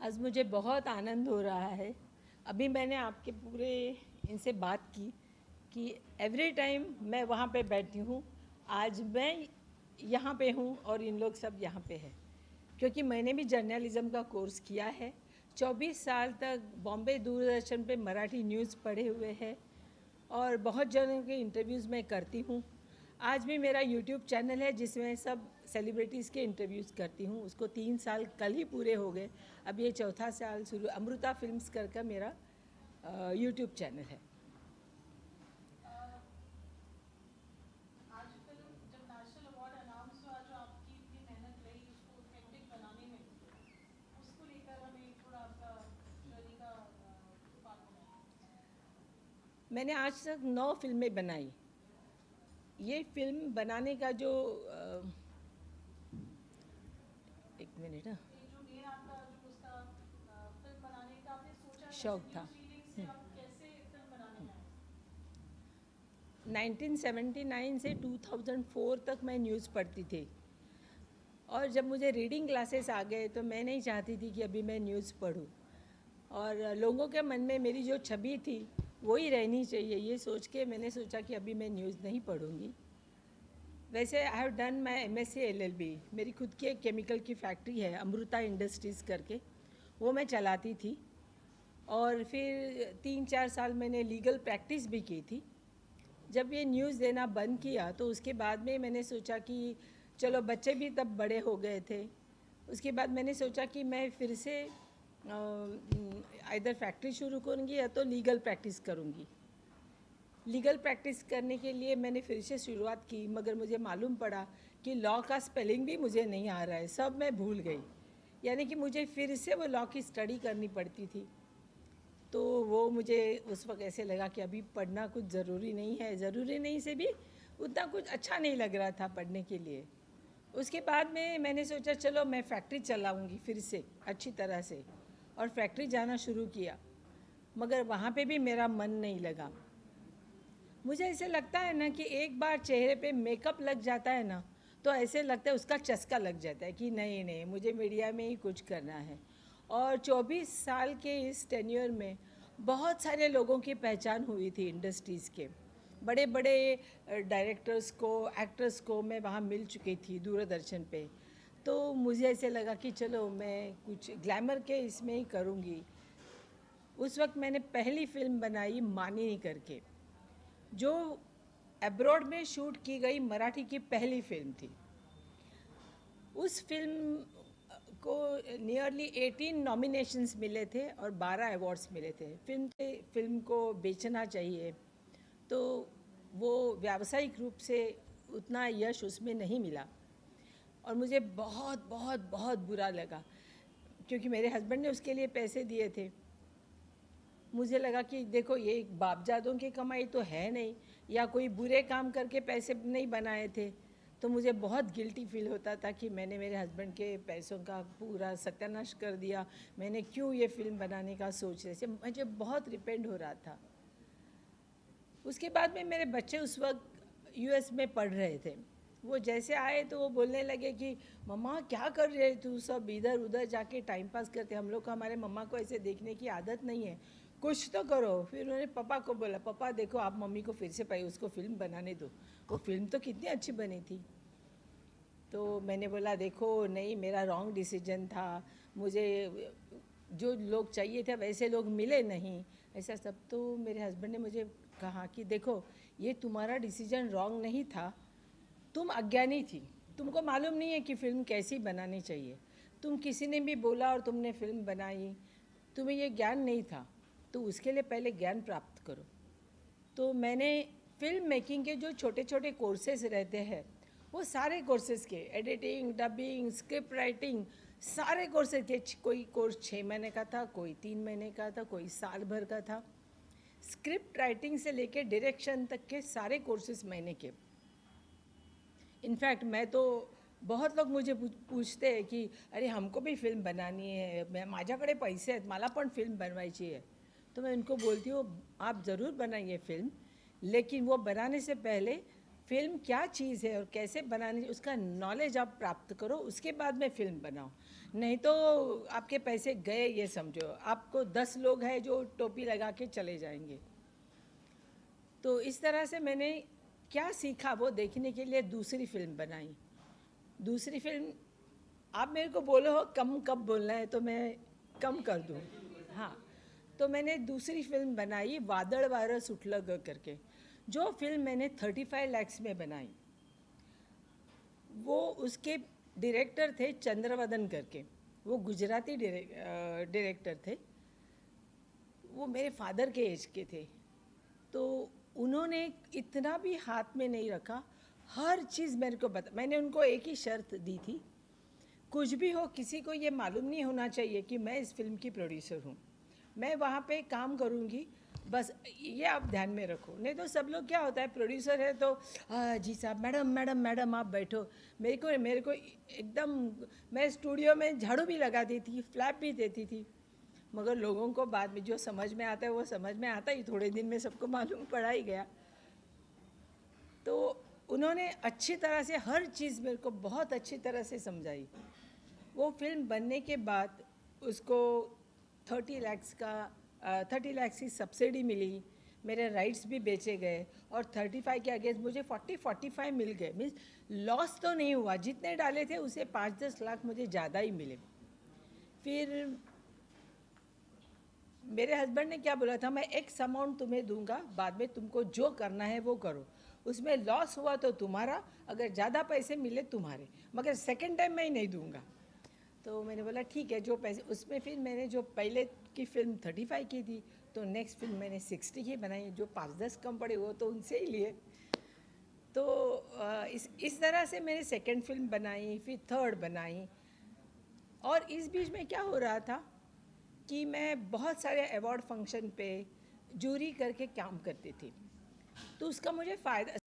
आज मुझे बहुत आनंद हो रहा है। अभी मैंने आपके पूरे इनसे बात की कि एवरी टाइम मैं वहाँ पे बैठती हूँ। आज मैं यहाँ पे हूँ और इन लोग सब यहाँ पे हैं, क्योंकि मैंने भी जर्नलिज़्म का कोर्स किया है। 24 साल तक बॉम्बे दूरदर्शन पे मराठी न्यूज़ पढ़े हुए हैं और बहुत जनों के इंटरव्यूज़ मैं करती हूँ। आज भी मेरा यूट्यूब चैनल है जिसमें सब सेलिब्रिटीज़ के इंटरव्यूज़ करती हूँ। उसको 3 साल कल ही पूरे हो गए। अब ये चौथा साल शुरू अमृता फिल्म्स कर मेरा यूट्यूब चैनल है। आज फिल्म जब नेशनल अवार्ड अनाउंस हुआ, जो आपकी इतनी मेहनत रही उसको ऑथेंटिक बनाने में, उसको लेकर हमें थोड़ा आपका जर्नी का पार्ट बनाएं। मैंने आज तक 9 फिल्में बनाई। ये फिल्म बनाने का जो एक मिनट ना, ये जो मेन आपका जो उसका फिल्म बनाने का आपने सोचा कैसे, शौक था। न्यूज़ रीडिंग से आप कैसे फिल्म बनाने में आए? 1979 से 2004 तक मैं न्यूज़ पढ़ती थी और जब मुझे रीडिंग क्लासेस आ गए तो मैं नहीं चाहती थी कि अभी मैं न्यूज़ पढूं और लोगों के मन में मेरी जो छवि थी वो ही रहनी चाहिए, ये सोच के मैंने सोचा कि अभी मैं न्यूज़ नहीं पढ़ूंगी। वैसे I have done my MSc LLB। मेरी खुद की एक केमिकल की फैक्ट्री है अमृता इंडस्ट्रीज़ करके, वो मैं चलाती थी और फिर 3-4 साल मैंने लीगल प्रैक्टिस भी की थी। जब ये न्यूज़ देना बंद किया तो उसके बाद में मैंने सोचा कि चलो, बच्चे भी तब बड़े हो गए थे। उसके बाद मैंने सोचा कि मैं फिर से इधर फैक्ट्री शुरू करूँगी या तो लीगल प्रैक्टिस करूँगी। लीगल प्रैक्टिस करने के लिए मैंने फिर से शुरुआत की, मगर मुझे मालूम पड़ा कि लॉ का स्पेलिंग भी मुझे नहीं आ रहा है, सब मैं भूल गई। यानी कि मुझे फिर से वो लॉ की स्टडी करनी पड़ती थी। तो वो मुझे उस वक्त ऐसे लगा कि अभी पढ़ना कुछ ज़रूरी नहीं है, ज़रूरी नहीं से भी उतना कुछ अच्छा नहीं लग रहा था पढ़ने के लिए। उसके बाद में मैंने सोचा चलो मैं फैक्ट्री चलाऊँगी फिर से अच्छी तरह से, और फैक्ट्री जाना शुरू किया, मगर वहाँ पे भी मेरा मन नहीं लगा। मुझे ऐसे लगता है ना कि एक बार चेहरे पे मेकअप लग जाता है ना, तो ऐसे लगता है उसका चस्का लग जाता है कि नहीं नहीं, मुझे मीडिया में ही कुछ करना है। और 24 साल के इस टेन्योर में बहुत सारे लोगों की पहचान हुई थी इंडस्ट्रीज़ के। बड़े बड़े डायरेक्टर्स को, एक्टर्स को मैं वहाँ मिल चुकी थी दूरदर्शन पे। तो मुझे ऐसे लगा कि चलो मैं कुछ ग्लैमर के इसमें ही करूँगी। उस वक्त मैंने पहली फिल्म बनाई मानिनी करके, जो एब्रॉड में शूट की गई मराठी की पहली फिल्म थी। उस फिल्म को नियरली 18 नॉमिनेशंस मिले थे और 12 अवार्ड्स मिले थे। फिल्म को बेचना चाहिए, तो वो व्यावसायिक रूप से उतना यश उसमें नहीं मिला और मुझे बहुत बहुत बहुत बुरा लगा, क्योंकि मेरे हस्बैंड ने उसके लिए पैसे दिए थे। मुझे लगा कि देखो, ये बापजादों की कमाई तो है नहीं, या कोई बुरे काम करके पैसे नहीं बनाए थे। तो मुझे बहुत गिल्टी फील होता था कि मैंने मेरे हस्बैंड के पैसों का पूरा सत्यानाश कर दिया। मैंने क्यों ये फिल्म बनाने का सोच रहे थे, मुझे बहुत रिपेंट हो रहा था। उसके बाद में मेरे बच्चे उस वक्त US में पढ़ रहे थे। वो जैसे आए तो वो बोलने लगे कि मम्मा क्या कर रहे तू, सब इधर उधर जाके टाइम पास करते, हम लोग को हमारे मम्मा को ऐसे देखने की आदत नहीं है, कुछ तो करो। फिर उन्होंने पापा को बोला, पापा देखो आप मम्मी को फिर से पाई उसको फिल्म बनाने दो। वो फिल्म तो कितनी अच्छी बनी थी। तो मैंने बोला देखो, नहीं, मेरा रॉन्ग डिसीजन था, मुझे जो लोग चाहिए थे वैसे लोग मिले नहीं, ऐसा सब। तो मेरे हस्बैंड ने मुझे कहा कि देखो, ये तुम्हारा डिसीजन रॉन्ग नहीं था, तुम अज्ञानी थी, तुमको मालूम नहीं है कि फ़िल्म कैसी बनानी चाहिए। तुम किसी ने भी बोला और तुमने फ़िल्म बनाई, तुम्हें ये ज्ञान नहीं था, तो उसके लिए पहले ज्ञान प्राप्त करो। तो मैंने फिल्म मेकिंग के जो छोटे छोटे कोर्सेज रहते हैं, वो सारे कोर्सेज के, एडिटिंग, डबिंग, स्क्रिप्ट राइटिंग, सारे कोर्सेज के, कोई कोर्स 6 महीने का था, कोई 3 महीने का था, कोई साल भर का था। स्क्रिप्ट राइटिंग से लेके डायरेक्शन तक के सारे कोर्सेज मैंने के। इनफैक्ट मैं तो, बहुत लोग मुझे पूछते हैं कि अरे हमको भी फिल्म बनानी है, मैं माझ्याकडे पैसे आहेत, मला पण फिल्म बनवायची है। तो मैं उनको बोलती हूँ आप ज़रूर बनाइए फिल्म, लेकिन वो बनाने से पहले फिल्म क्या चीज़ है और कैसे बनानी उसका नॉलेज आप प्राप्त करो, उसके बाद में फिल्म बनाओ। नहीं तो आपके पैसे गए ये समझो, आपको 10 लोग हैं जो टोपी लगा के चले जाएंगे। तो इस तरह से मैंने क्या सीखा वो देखने के लिए दूसरी फिल्म बनाई। दूसरी फिल्म, आप मेरे को बोलो हो कम कब बोलना है तो मैं कम कर दूँ। हाँ, तो मैंने दूसरी फिल्म बनाई वादड़ वारस उठलं ग करके, जो फिल्म मैंने 35 लैक्स में बनाई। वो उसके डायरेक्टर थे चंद्रवदन करके, वो गुजराती डायरेक्टर थे। वो मेरे फादर के एज के थे। तो उन्होंने इतना भी हाथ में नहीं रखा, हर चीज़ मेरे को बता। मैंने उनको एक ही शर्त दी थी, कुछ भी हो किसी को ये मालूम नहीं होना चाहिए कि मैं इस फिल्म की प्रोड्यूसर हूँ। मैं वहाँ पे काम करूँगी, बस ये आप ध्यान में रखो। नहीं तो सब लोग क्या होता है, प्रोड्यूसर है तो जी साहब, मैडम मैडम मैडम आप बैठो। मेरे को एकदम, मैं स्टूडियो में झाड़ू भी लगा देती थी, फ्लैप भी देती थी। मगर लोगों को बाद में जो समझ में आता है वो समझ में आता ही, थोड़े दिन में सबको मालूम पड़ा ही गया। तो उन्होंने अच्छी तरह से हर चीज़ मेरे को बहुत अच्छी तरह से समझाई। वो फिल्म बनने के बाद उसको 30 लाख की सब्सिडी मिली, मेरे राइट्स भी बेचे गए और 35 के अगेंस्ट मुझे 45 मिल गए। मीन्स लॉस तो नहीं हुआ, जितने डाले थे उसे 5-10 लाख मुझे ज़्यादा ही मिले। फिर मेरे हस्बैंड ने क्या बोला था, मैं एक्स अमाउंट तुम्हें दूंगा, बाद में तुमको जो करना है वो करो, उसमें लॉस हुआ तो तुम्हारा, अगर ज़्यादा पैसे मिले तुम्हारे, मगर सेकंड टाइम मैं ही नहीं दूंगा। तो मैंने बोला ठीक है, जो पैसे उसमें। फिर मैंने जो पहले की फिल्म 35 की थी, तो नेक्स्ट फिल्म मैंने 60 की बनाई, जो 5-10 कम पड़े वो तो उनसे ही लिए। तो इस तरह से मैंने सेकंड फिल्म बनाई, फिर थर्ड बनाई। और इस बीच में क्या हो रहा था कि मैं बहुत सारे अवार्ड फंक्शन पे जूरी करके काम करती थी, तो उसका मुझे फ़ायदा,